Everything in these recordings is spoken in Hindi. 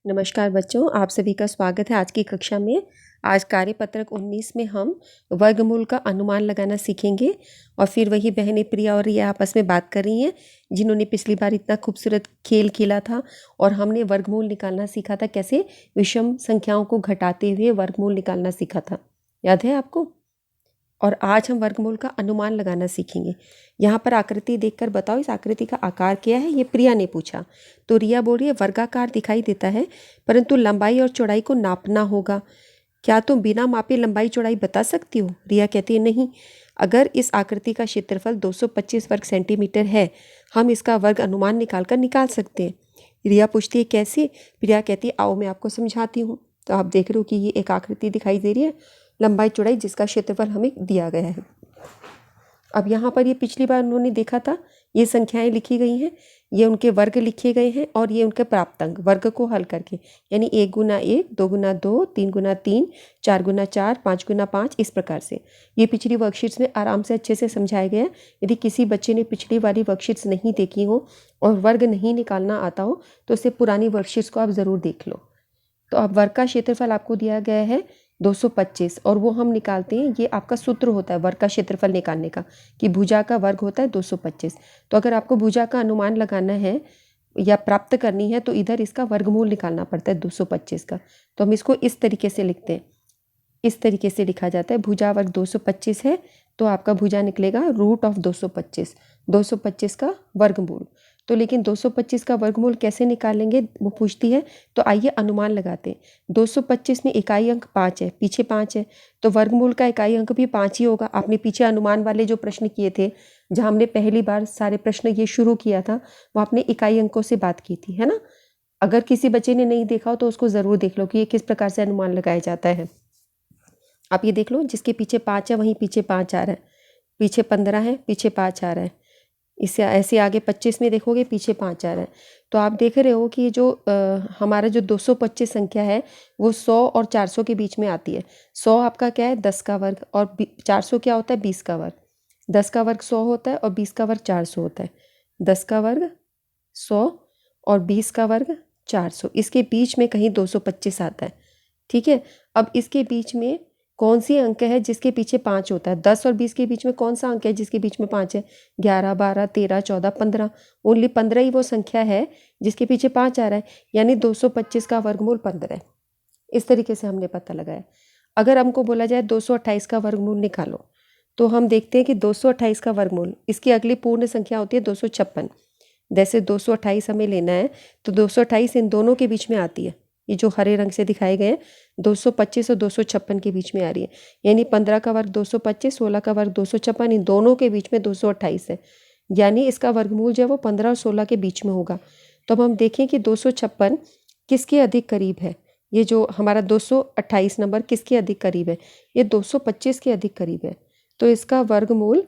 नमस्कार बच्चों, आप सभी का स्वागत है आज की कक्षा में। आज कार्यपत्रक 19 में हम वर्गमूल का अनुमान लगाना सीखेंगे और फिर वही बहनें प्रिया और रिया आपस में बात कर रही हैं जिन्होंने पिछली बार इतना खूबसूरत खेल खेला था और हमने वर्गमूल निकालना सीखा था, कैसे विषम संख्याओं को घटाते हुए वर्गमूल निकालना सीखा था, याद है आपको। और आज हम वर्गमूल का अनुमान लगाना सीखेंगे। यहाँ पर आकृति देखकर बताओ इस आकृति का आकार क्या है, ये प्रिया ने पूछा। तो रिया बोल रही है वर्गाकार दिखाई देता है परंतु लंबाई और चौड़ाई को नापना होगा। क्या तुम बिना मापे लंबाई चौड़ाई बता सकती हो? रिया कहती है नहीं। अगर इस आकृति का क्षेत्रफल 225 वर्ग सेंटीमीटर है, हम इसका वर्ग अनुमान निकाल सकते हैं। रिया पूछती है कैसे? प्रिया कहती है आओ मैं आपको समझाती हूँ। तो आप देख रहे हो कि ये एक आकृति दिखाई दे रही है, लंबाई चौड़ाई जिसका क्षेत्रफल हमें दिया गया है। अब यहाँ पर ये पिछली बार उन्होंने देखा था, ये संख्याएं लिखी गई हैं, ये उनके वर्ग लिखे गए हैं और ये उनके प्राप्तांक वर्ग को हल करके, यानी 1 गुना 1, 2 गुना 2, 3 गुना 3, 4 गुना 4, 5 गुना 5, इस प्रकार से ये पिछली वर्कशीट्स में आराम से अच्छे से समझाया गया है। यदि किसी बच्चे ने पिछली वाली वर्कशीट्स नहीं देखी हो और वर्ग नहीं निकालना आता हो तो उससे पुरानी वर्कशीट्स को आप ज़रूर देख लो। तो अब वर्ग का क्षेत्रफल आपको दिया गया है 225 और वो हम निकालते हैं, ये आपका सूत्र होता है वर्ग का क्षेत्रफल निकालने का कि भुजा का वर्ग होता है 225। तो अगर आपको भुजा का अनुमान लगाना है या प्राप्त करनी है तो इधर इसका वर्गमूल निकालना पड़ता है 225 का। तो हम इसको इस तरीके से लिखते हैं, इस तरीके से लिखा जाता है भुजा वर्ग 225 है तो आपका भुजा निकलेगा रूट ऑफ 225, 225 का वर्गमूल। तो लेकिन 225 का वर्गमूल कैसे निकालेंगे वो पूछती है। तो आइए अनुमान लगाते हैं। 225 में इकाई अंक 5 है, पीछे 5 है तो वर्गमूल का इकाई अंक भी 5 ही होगा। आपने पीछे अनुमान वाले जो प्रश्न किए थे, जहाँ हमने पहली बार सारे प्रश्न ये शुरू किया था, वो आपने इकाई अंकों से बात की थी, है ना। अगर किसी बच्चे ने नहीं देखा हो तो उसको ज़रूर देख लो कि ये किस प्रकार से अनुमान लगाया जाता है। आप ये देख लो, जिसके पीछे 5 है वहीं पीछे 5 आ रहा है, पीछे 15 है पीछे 5 आ रहा है, इससे ऐसे आगे 25 में देखोगे पीछे 5 आ रहा है। तो आप देख रहे हो कि जो हमारा जो 225 संख्या है वो 100 और 400 के बीच में आती है। 100 आपका क्या है 10 का वर्ग और 400 क्या होता है 20 का वर्ग। 10 का वर्ग 100 होता है और 20 का वर्ग 400 होता है। 10 का वर्ग 100 और 20 का वर्ग 400, इसके बीच में कहीं 225 आता है, ठीक है। अब इसके बीच में कौन सी अंक है जिसके पीछे 5 होता है? 10 और 20 के बीच में कौन सा अंक है जिसके बीच में 5 है? 11, 12, 13, 14, 15। ओनली 15 ही वो संख्या है जिसके पीछे 5 आ रहा है, यानी 225 का वर्गमूल 15 है। इस तरीके से हमने पता लगाया। अगर हमको बोला जाए 228 का वर्गमूल निकालो तो हम देखते हैं कि 228 का वर्गमूल, इसकी अगली पूर्ण संख्या होती है 256। जैसे 228 हमें लेना है तो 228 इन दोनों के बीच में आती है, ये जो हरे रंग से दिखाए गए हैं 225 और 256 के बीच में आ रही है, यानी 15 का वर्ग 225, 16 का वर्ग 256, इन दोनों के बीच में 228 है, यानी इसका वर्गमूल जो है वो 15 और 16 के बीच में होगा। तो अब हम देखें कि 256 किसके अधिक करीब है। ये जो हमारा 228 नंबर किसके अधिक करीब है? ये 225 के अधिक करीब है। तो इसका वर्गमूल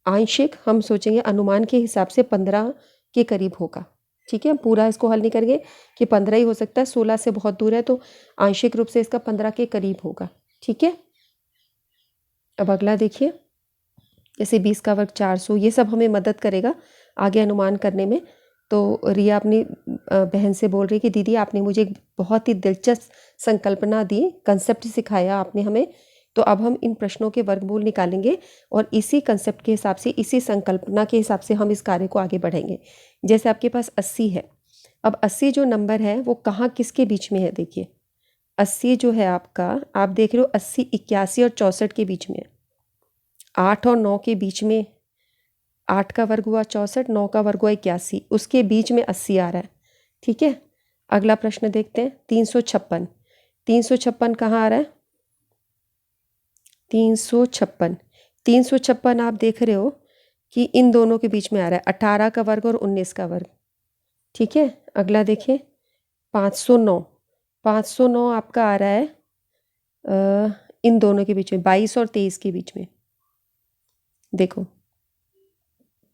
आंशिक हम सोचेंगे अनुमान के हिसाब से 15 के करीब होगा, ठीक है। हम पूरा इसको हल नहीं करेंगे कि 15 ही हो सकता है, 16 से बहुत दूर है, तो आंशिक रूप से इसका 15 के करीब होगा, ठीक है। अब अगला देखिए, जैसे 20 का वर्ग 400, ये सब हमें मदद करेगा आगे अनुमान करने में। तो रिया अपनी बहन से बोल रही है कि दीदी आपने मुझे एक बहुत ही दिलचस्प संकल्पना दी, कंसेप्ट सिखाया आपने हमें, तो अब हम इन प्रश्नों के वर्गमूल निकालेंगे और इसी कंसेप्ट के हिसाब से, इसी संकल्पना के हिसाब से हम इस कार्य को आगे बढ़ेंगे। जैसे आपके पास 80 है, अब 80 जो नंबर है वो कहाँ किसके बीच में है? देखिए 80 जो है आपका, आप देख रहे हो 80 81 और 64 के बीच में है, 8 और 9 के बीच में, 8 का वर्ग हुआ 64, 9 का वर्ग हुआ 81, उसके बीच में 80 आ रहा है, ठीक है। अगला प्रश्न देखते हैं 356, 356 कहाँ आ रहा है? 356, 356 आप देख रहे हो कि इन दोनों के बीच में आ रहा है, 18 का वर्ग और 19 का वर्ग, ठीक है। अगला देखिए 509, 509 आपका आ रहा है इन दोनों के बीच में, 22 और 23 के बीच में। देखो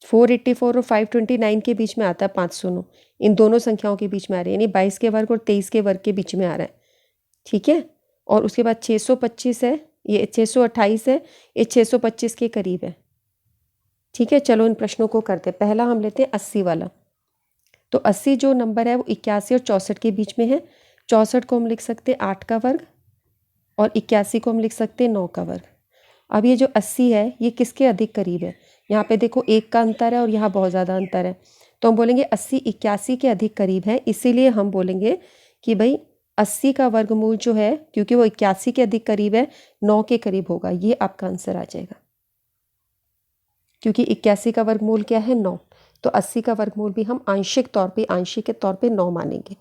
484 और 529 के बीच में आता है 509, इन दोनों संख्याओं के बीच में आ रही है, यानी 22 के वर्ग और 23 के वर्ग के बीच में आ रहा है, ठीक है। और उसके बाद 625 है, ये 628 है, ये 625 के करीब है, ठीक है। चलो इन प्रश्नों को करते हैं। पहला हम लेते हैं 80 वाला। तो 80 जो नंबर है वो 81 और 64 के बीच में है, 64 को हम लिख सकते हैं 8 का वर्ग और 81 को हम लिख सकते हैं 9 का वर्ग। अब ये जो 80 है ये किसके अधिक करीब है? यहाँ पे देखो 1 का अंतर है और यहाँ बहुत ज़्यादा अंतर है, तो हम बोलेंगे 80 81 के अधिक करीब है, इसीलिए हम बोलेंगे कि भाई 80 का वर्गमूल जो है, क्योंकि वो 81 के अधिक करीब है, 9 के करीब होगा। ये आपका आंसर आ जाएगा, क्योंकि 81 का वर्गमूल क्या है? 9। तो 80 का वर्गमूल भी हम आंशिक के तौर पे 9 मानेंगे।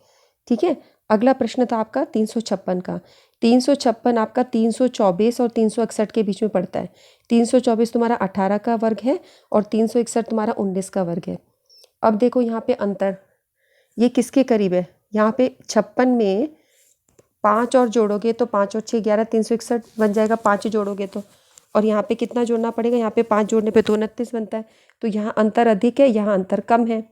ठीक है। अगला प्रश्न था आपका 356 का। 356 आपका 324 और 361 के बीच में पड़ता है। 324 तुम्हारा 18 का वर्ग है और 361 तुम्हारा 19 का वर्ग है। अब देखो यहाँ पे अंतर, ये किसके करीब है? यहाँ पे 56 में 5 और जोड़ोगे तो 5 और 6 11, 361 बन जाएगा 5 जोड़ोगे तो। और यहाँ पे कितना जोड़ना पड़ेगा? यहाँ पे 5 जोड़ने पे तो 29 बनता है। तो यहाँ अंतर अधिक है, यहाँ अंतर कम है।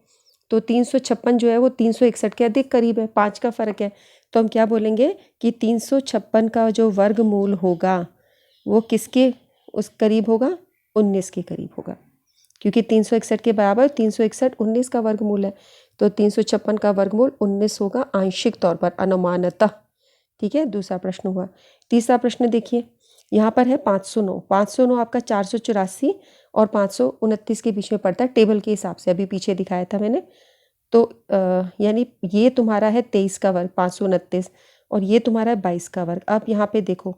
तो 356 जो है वो 361 के अधिक करीब है, 5 का फ़र्क है। तो हम क्या बोलेंगे कि 356 का जो वर्गमूल होगा वो किसके उस करीब होगा? 19 के करीब होगा, क्योंकि 361 के बराबर 361 19 का वर्गमूल है। तो 356 का वर्गमूल 19 होगा आंशिक तौर पर, अनुमानतः। ठीक है, दूसरा प्रश्न हुआ। तीसरा प्रश्न देखिए, यहाँ पर है 509। 509 आपका 484 और 529 के बीच में पड़ता है टेबल के हिसाब से, अभी पीछे दिखाया था मैंने। तो यानी ये तुम्हारा है 23 का वर्ग 529 और ये तुम्हारा है 22 का वर्ग। अब यहाँ पे देखो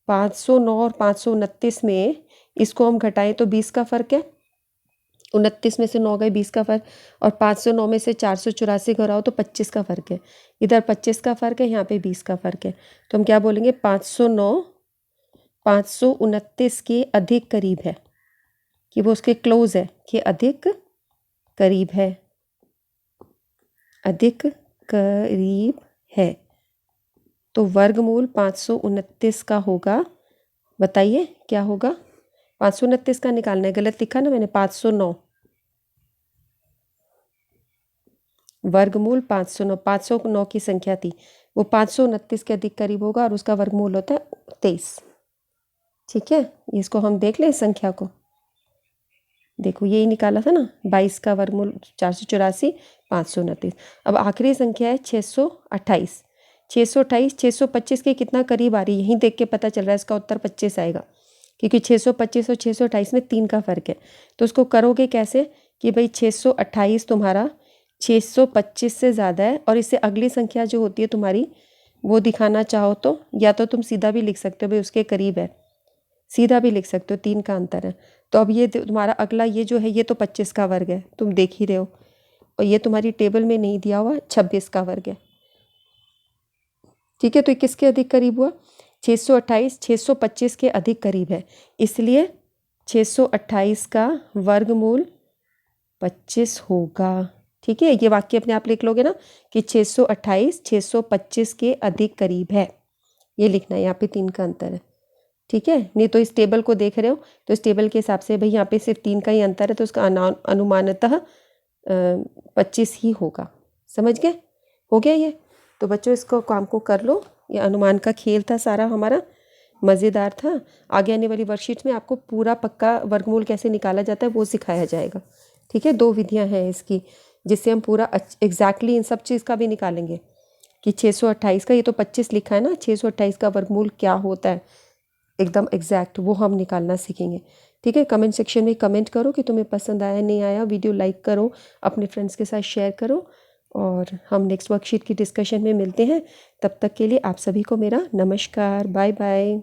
509 और 529 में इसको हम घटाएं तो 20 का फ़र्क है। 29 में से 9 गए, 20 का फ़र्क। और 509 में से 484 घटाओ तो 25 का फ़र्क है। इधर 25 का फ़र्क है, यहाँ पे 20 का फ़र्क है। तो हम क्या बोलेंगे? 509 529 के अधिक करीब है, कि वो उसके क्लोज है, कि अधिक करीब है, अधिक करीब है। तो वर्गमूल 529 का होगा, बताइए क्या होगा? 529 का निकालना है, गलत लिखा ना मैंने, 509 वर्गमूल 509, 509 की संख्या थी, वो 529 के अधिक करीब होगा और उसका वर्गमूल होता है 23। ठीक है, इसको हम देख लें संख्या को। देखो यही निकाला था ना, 22 का वर्गमूल 484, 529। अब आखिरी संख्या है 628। 628 625 के कितना करीब आ रही है, यहीं देख के पता चल रहा है, इसका उत्तर 25 आएगा, क्योंकि 625 और 628 में 3 का फ़र्क है। तो उसको करोगे कैसे कि भाई 628 तुम्हारा 625 से ज़्यादा है, और इससे अगली संख्या जो होती है तुम्हारी वो दिखाना चाहो तो या तो तुम सीधा भी लिख सकते हो, भाई उसके करीब है, सीधा भी लिख सकते हो, 3 का अंतर है। तो अब ये तुम्हारा अगला ये जो है ये तो 25 का वर्ग है, तुम देख ही रहे हो, और ये तुम्हारी टेबल में नहीं दिया हुआ 26 का वर्ग है। ठीक है, तो ये किसके अधिक करीब हुआ? 628 625 के अधिक करीब है, इसलिए 628 का वर्गमूल 25 होगा। ठीक है, ये वाक्य अपने आप लिख लोगे ना कि 628 625 के अधिक करीब है, ये लिखना है, यहाँ पे 3 का अंतर है। ठीक है, नहीं तो इस टेबल को देख रहे हो तो इस टेबल के हिसाब से भाई यहाँ पे सिर्फ 3 का ही अंतर है, तो उसका अनुमानतः 25 ही होगा। समझ गए? हो गया ये? तो बच्चों इसको काम को कर लो, ये अनुमान का खेल था सारा हमारा, मज़ेदार था। आगे आने वाली वर्कशीट में आपको पूरा पक्का वर्गमूल कैसे निकाला जाता है वो सिखाया जाएगा। ठीक है, 2 विधियाँ हैं इसकी, जिससे हम पूरा एग्जैक्टली इन सब चीज़ का भी निकालेंगे कि 628 का, ये तो 25 लिखा है ना, 628 का वर्गमूल क्या होता है एकदम एग्जैक्ट, वो हम निकालना सीखेंगे। ठीक है, कमेंट सेक्शन में कमेंट करो कि तुम्हें पसंद आया नहीं आया, वीडियो लाइक करो, अपने फ्रेंड्स के साथ शेयर करो, और हम नेक्स्ट वर्कशीट की डिस्कशन में मिलते हैं। तब तक के लिए आप सभी को मेरा नमस्कार, बाय बाय।